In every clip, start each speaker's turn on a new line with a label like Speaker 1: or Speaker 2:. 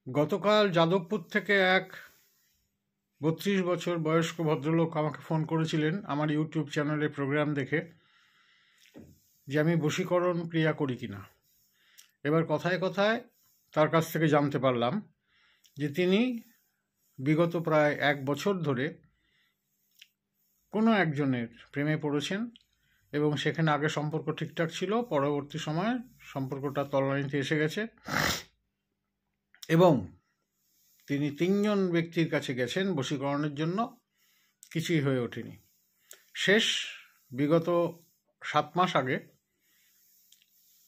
Speaker 1: গতকাল যাদবপুর থেকে এক 32 বছর বয়স্ক ভদ্রলোক আমাকে ফোন করেছিলেন আমার ইউটিউব চ্যানেলে প্রোগ্রাম দেখে যে আমি বশীকরণ ক্রিয়া করি কিনা। এবার কথায় কথায় তার কাছ থেকে জানতে পারলাম যে তিনি বিগত প্রায় 1 বছর ধরে কোনো একজনের প্রেমে পড়েছেন এবং সেখানে আগে সম্পর্ক ঠিকঠাক ছিল, পরবর্তী সময়ে সম্পর্কটা তলানিতে এসে গেছে এবং তিনি 3 জন ব্যক্তির কাছে গেছেন বশীকরণের জন্য, কিছুই হয়ে ওঠেনি। শেষ বিগত 7 মাস আগে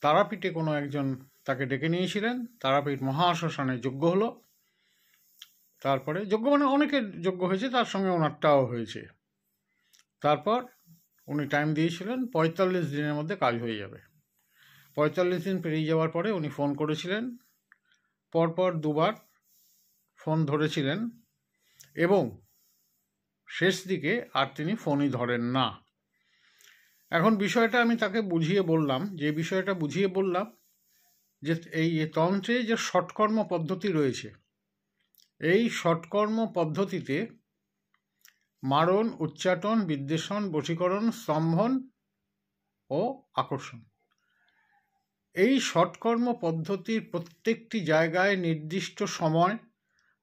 Speaker 1: তারাপীঠে কোনো একজন তাকে ডেকে নিয়েছিলেন। তারাপীঠ মহাশ্মশানে যজ্ঞ হলো, তারপরে যজ্ঞ মানে অনেকের যজ্ঞ হয়েছে, তার সঙ্গে ওনারটাও হয়েছে। তারপর উনি টাইম দিয়েছিলেন 45 দিনের মধ্যে কাজ হয়ে যাবে। 45 দিন পেরিয়ে যাওয়ার পরে উনি ফোন করেছিলেন, পরপর 2বার ফোন ধরেছিলেন এবং শেষ দিকে আর তিনি ফোনই ধরেন না। এখন বিষয়টা আমি তাকে বুঝিয়ে বললাম, যে এই তন্ত্রে যে ষটকর্ম পদ্ধতি রয়েছে, এই ষটকর্ম পদ্ধতিতে মারণ, উচ্চাটন, বিদ্বেষণ, বশীকরণ, স্তম্ভন ও আকর্ষণ, এই ষটকর্ম পদ্ধতির প্রত্যেকটি জায়গায় নির্দিষ্ট সময়,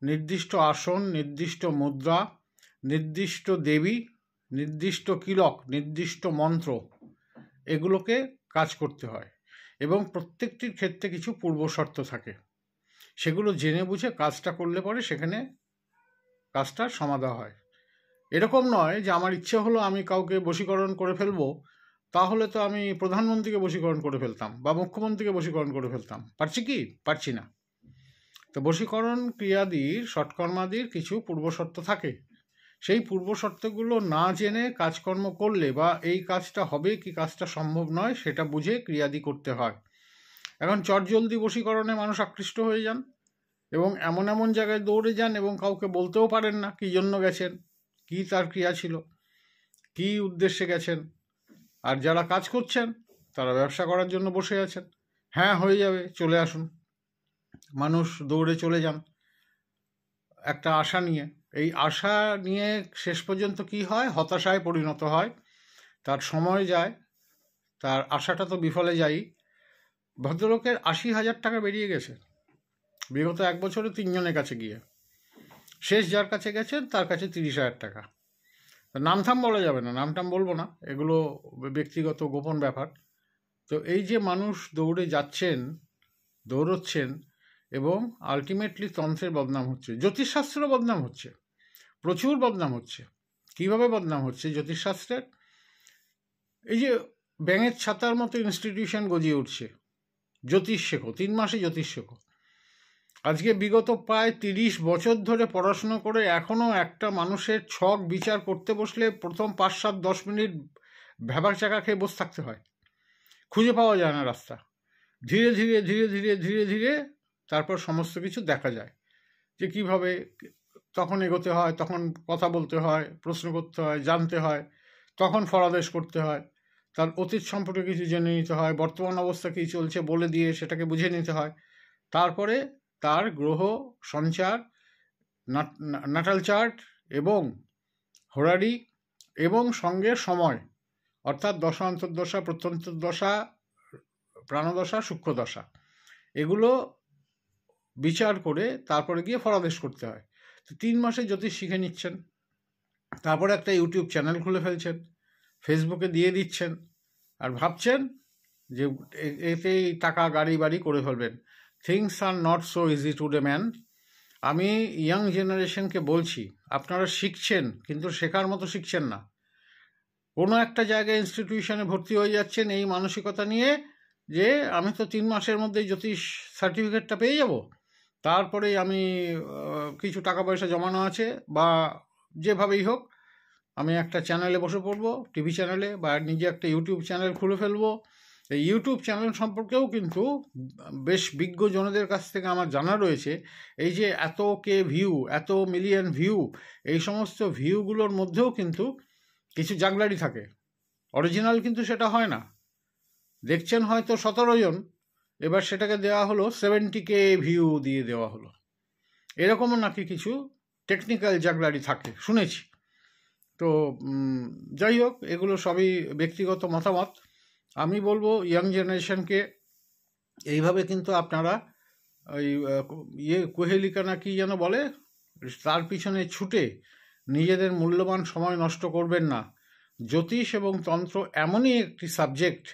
Speaker 1: নির্দিষ্ট আসন, নির্দিষ্ট মুদ্রা, নির্দিষ্ট দেবী, নির্দিষ্ট কিলক, নির্দিষ্ট মন্ত্র, এগুলোকে কাজ করতে হয় এবং প্রত্যেকটির ক্ষেত্রে কিছু পূর্বশর্ত থাকে। সেগুলো জেনে বুঝে কাজটা করলে পরে সেখানে কাজটার সমাধা হয়। এরকম নয় যে আমার ইচ্ছে হলো আমি কাউকে বশীকরণ করে ফেলবো, তাহলে তো আমি প্রধানমন্ত্রীকে বশীকরণ করে ফেলতাম বা মুখ্যমন্ত্রীকে বশীকরণ করে ফেলতাম। পারছি কি? পারছি না। তো বশীকরণ ক্রিয়াদির, ষটকর্মাদির কিছু পূর্বশর্ত থাকে। সেই পূর্বশর্তগুলো না জেনে কাজকর্ম করলে বা এই কাজটা হবে কি কাজটা সম্ভব নয় সেটা বুঝে ক্রিয়াদি করতে হয়। এখন চটজলদি বশীকরণে মানুষ আকৃষ্ট হয়ে যান এবং এমন এমন জায়গায় দৌড়ে যান এবং কাউকে বলতেও পারেন না কী জন্য গেছেন, কী তার ক্রিয়া ছিল, কী উদ্দেশ্যে গেছেন। আর যারা কাজ করছেন তারা ব্যবসা করার জন্য বসে আছেন, হ্যাঁ হয়ে যাবে, চলে আসুন। মানুষ দৌড়ে চলে যান একটা আশা নিয়ে। এই আশা নিয়ে শেষ পর্যন্ত কি হয়? হতাশায় পরিণত হয়। তার সময় যায়, তার আশাটা তো বিফলে যায়ই। ভদ্রলোকের 80,000 টাকা বেরিয়ে গেছে বিগত 1 বছরে 3 জনের কাছে গিয়ে। শেষ যার কাছে গেছেন তার কাছে 30,000 টাকা। নামথাম বলা যাবে না, নামটাম বলবো না, এগুলো ব্যক্তিগত গোপন ব্যাপার। তো এই যে মানুষ দৌড়ে যাচ্ছেন, দৌড়চ্ছেন এবং আলটিমেটলি তন্ত্রের বদনাম হচ্ছে, জ্যোতিষশাস্ত্রেরও বদনাম হচ্ছে, প্রচুর বদনাম হচ্ছে। কিভাবে বদনাম হচ্ছে জ্যোতিষশাস্ত্রের? এই যে ব্যাঙের ছাতার মতো ইনস্টিটিউশন গজিয়ে উঠছে, জ্যোতিষ শেখো, 3 মাসে জ্যোতিষ শেখো। আজকে বিগত প্রায় 30 বছর ধরে পড়াশুনো করে এখনও একটা মানুষের ছক বিচার করতে বসলে প্রথম 5-7-10 মিনিট ভ্যাবাক চাকা খেয়ে বসে থাকতে হয়, খুঁজে পাওয়া যায় না রাস্তা। ধীরে ধীরে ধীরে ধীরে ধীরে ধীরে তারপর সমস্ত কিছু দেখা যায় যে কিভাবে তখন এগোতে হয়, তখন কথা বলতে হয়, প্রশ্ন করতে হয়, জানতে হয়, তখন ফলাদেশ করতে হয়, তার অতীত সম্পর্কে কিছু জেনে নিতে হয়, বর্তমান অবস্থা কী চলছে বলে দিয়ে সেটাকে বুঝে নিতে হয়। তারপরে তার গ্রহ সঞ্চার, নাটাল চার্ট এবং হোরারি এবং সঙ্গে সময়, অর্থাৎ দশা, অন্তর্দশা, প্রত্যন্তর্দশা, প্রাণদশা, সূক্ষ্মদশা, এগুলো বিচার করে তারপরে গিয়ে ফলাদেশ করতে হয়। তো 3 মাসে জ্যোতিষ শিখে নিচ্ছেন, তারপরে একটা ইউটিউব চ্যানেল খুলে ফেলছেন, ফেসবুকে দিয়ে দিচ্ছেন আর ভাবছেন যে এতেই টাকা, গাড়ি বাড়ি করে ফেলবেন। Things are not so easy today man. আমি ইয়াং জেনারেশনকে বলছি, আপনারা শিখছেন কিন্তু শেখার মতো শিখছেন না। কোনো একটা জায়গায় ইনস্টিটিউশনে ভর্তি হয়ে যাচ্ছেন এই মানসিকতা নিয়ে যে আমি তো 3 মাসের মধ্যেই জ্যোতিষ সার্টিফিকেটটা পেয়ে যাব, তারপরেই আমি কিছু টাকা পয়সা জমানো আছে বা যেভাবেই হোক আমি একটা চ্যানেলে বসে পড়বো, টিভি চ্যানেলে, বা নিজে একটা ইউটিউব চ্যানেল খুলে ফেলবো। এই ইউটিউব চ্যানেল সম্পর্কেও কিন্তু বেশ বিজ্ঞজনদের কাছ থেকে আমার জানা রয়েছে, এই যে এত কে ভিউ, এত মিলিয়ন ভিউ, এই সমস্ত ভিউগুলোর মধ্যেও কিন্তু কিছু জাগলারি থাকে, অরিজিনাল কিন্তু সেটা হয় না। দেখছেন হয়তো 17 জন, এবার সেটাকে দেওয়া হলো 70K ভিউ দিয়ে দেওয়া হলো। এরকমও নাকি কিছু টেকনিক্যাল জাগলারি থাকে শুনেছি। তো যাই হোক, এগুলো সবই ব্যক্তিগত মতামত। আমি বলবো ইয়াং জেনারেশনকে এইভাবে কিন্তু আপনারা ওই কোহেলিকা না কি যেন বলে, তার পিছনে ছুটে নিজেদের মূল্যবান সময় নষ্ট করবেন না। জ্যোতিষ এবং তন্ত্র এমনই একটি সাবজেক্ট,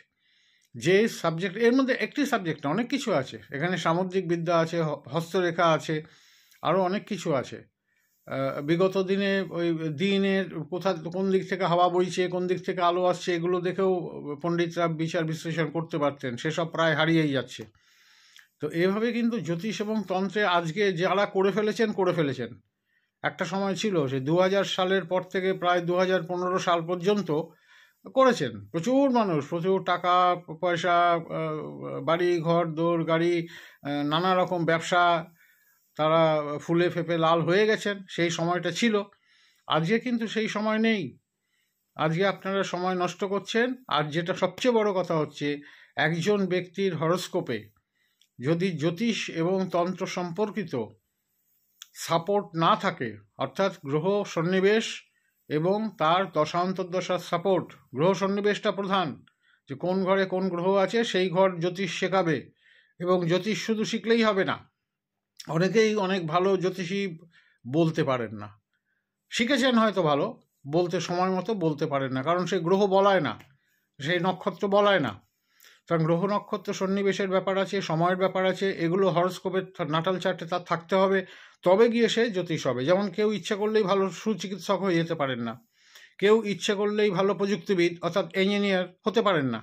Speaker 1: যে সাবজেক্ট, এর মধ্যে একটি সাবজেক্ট না, অনেক কিছু আছে এখানে। সামুদ্রিক বিদ্যা আছে, হস্তরেখা আছে, আরও অনেক কিছু আছে। বিগত দিনে ওই দিনের কোন দিক থেকে হাওয়া বইছে, কোন দিক থেকে আলো আসছে, এগুলো দেখেও পণ্ডিতরা বিচার বিশ্লেষণ করতে পারতেন, সেসব প্রায় হারিয়েই যাচ্ছে। তো এভাবে কিন্তু জ্যোতিষ এবং তন্ত্রে আজকে যারা করে ফেলেছেন। একটা সময় ছিল সে 2000 সালের পর থেকে প্রায় 2015 সাল পর্যন্ত করেছেন প্রচুর মানুষ, প্রচুর টাকা পয়সা, বাড়ি ঘর দৌড় গাড়ি, নানা রকম ব্যবসা, তারা ফুলে ফেপে লাল হয়ে গেছেন। সেই সময়টা ছিল। আজকে কিন্তু সেই সময় নেই। আজকে আপনারা সময় নষ্ট করছেন। আর যেটা সবচেয়ে বড় কথা হচ্ছে, একজন ব্যক্তির হরোস্কোপে যদি জ্যোতিষ এবং তন্ত্র সম্পর্কিত সাপোর্ট না থাকে, অর্থাৎ গ্রহ সন্নিবেশ এবং তার দশান্তর্দশার সাপোর্ট, গ্রহ সন্নিবেশটা প্রধান, যে কোন ঘরে কোন গ্রহ আছে সেই ঘর জ্যোতিষ শেখাবে। এবং জ্যোতিষ শুধু শিখলেই হবে না, অনেকেই অনেক ভালো জ্যোতিষী বলতে পারেন না, শিখেছেন হয়তো ভালো, বলতে সময় মতো বলতে পারেন না, কারণ সেই গ্রহ বলায় না, সেই নক্ষত্র বলায় না। কারণ গ্রহ নক্ষত্র সন্নিবেশের ব্যাপার আছে, সময়ের ব্যাপার আছে, এগুলো হরোস্কোপের নাটাল চার্টে তার থাকতে হবে, তবে গিয়ে সে জ্যোতিষ হবে। যেমন কেউ ইচ্ছে করলেই ভালো সুচিকিৎসক হয়ে যেতে পারেন না, কেউ ইচ্ছে করলেই ভালো প্রযুক্তিবিদ অর্থাৎ ইঞ্জিনিয়ার হতে পারেন না,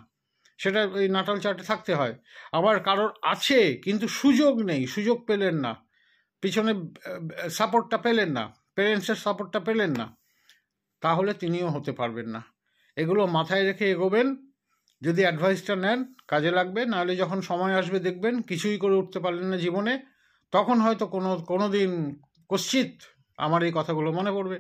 Speaker 1: সেটা ওই নাটাল চার্টে থাকতে হয়। আবার কারোর আছে কিন্তু সুযোগ নেই, সুযোগ পেলেন না, পিছনে সাপোর্টটা পেলেন না, প্যারেন্টসের সাপোর্টটা পেলেন না, তাহলে তিনিও হতে পারবেন না। এগুলো মাথায় রেখে এগোবেন। যদি অ্যাডভাইসটা নেন কাজে লাগবে, নাহলে যখন সময় আসবে দেখবেন কিছুই করে উঠতে পারলেন না জীবনে, তখন হয়তো কোনো দিন কশ্চিৎ আমার এই কথাগুলো মনে পড়বে।